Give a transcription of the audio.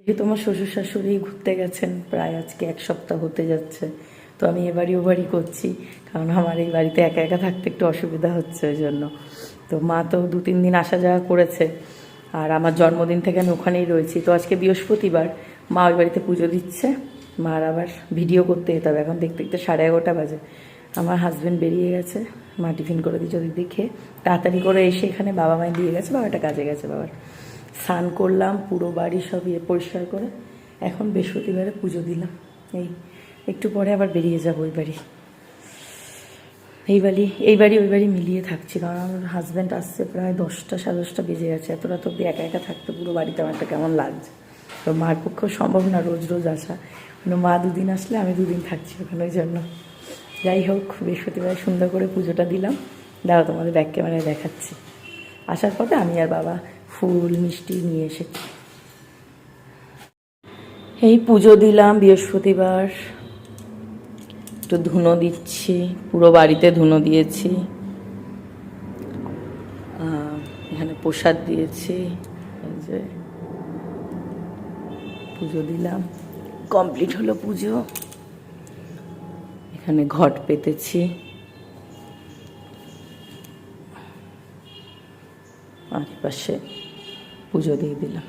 এই তোমার শ্বশুর শাশুড়ি ঘুরতে গেছেন প্রায় আজকে 1 সপ্তাহ হতে যাচ্ছে। তো আমি এবারই ওবারই করছি, কারণ আমার এই বাড়িতে একা একা থাকতে একটু অসুবিধা হচ্ছে ওই জন্য। তো মা তো 2-3 দিন আসা যাওয়া করেছে, আর আমার জন্মদিন থেকে আমি ওখানেই রয়েছি। তো আজকে বৃহস্পতিবার, মা ওই বাড়িতে পুজো দিচ্ছে, মার আবার ভিডিও করতে যেতে হবে। এখন দেখতে দেখতে 11:30 বাজে। আমার হাজব্যান্ড বেরিয়ে গেছে, মা টিফিন করে দিচ্ছে ওদিক দেখে তাড়াতাড়ি করে এসে এখানে বাবা মায় দিয়ে গেছে, বাবাটা কাজে গেছে। বাবার স্নান করলাম, পুরো বাড়ি সব পরিষ্কার করে এখন বৃহস্পতিবারে পুজো দিলাম। এই একটু পরে আবার বেরিয়ে যাবো ওই বাড়ি। এই বাড়ি ওই বাড়ি মিলিয়ে থাকছি, কারণ আমার হাজব্যান্ড আসছে প্রায় 10টা 10:30 বেজে গেছে। এত রাত অব্দি একা একা থাকতে পুরো বাড়িতে আমার একটা কেমন লাগছে। তো মার পক্ষেও সম্ভব না রোজ রোজ আসা, মানে মা 2 দিন আসলে আমি 2 দিন থাকছি ওখানে, ওই জন্য। যাই হোক, বৃহস্পতিবার সুন্দর করে পুজোটা দিলাম। দাঁড়াও তোমাদের ব্যাক ক্যামেরায় দেখাচ্ছি। আসার পথে আমি আর বাবা ফুল মিষ্টি নিয়ে এসেছি। এই পুজো দিলাম বৃহস্পতিবার, একটু ধুনো দিচ্ছি, পুরো বাড়িতে ধুনো দিয়েছি। এখানে প্রসাদ দিয়েছি, এই যে পুজো দিলাম, কমপ্লিট হলো পুজো। এখানে ঘট পেতেছি, আর পাশে পুজো দিয়ে দিলাম।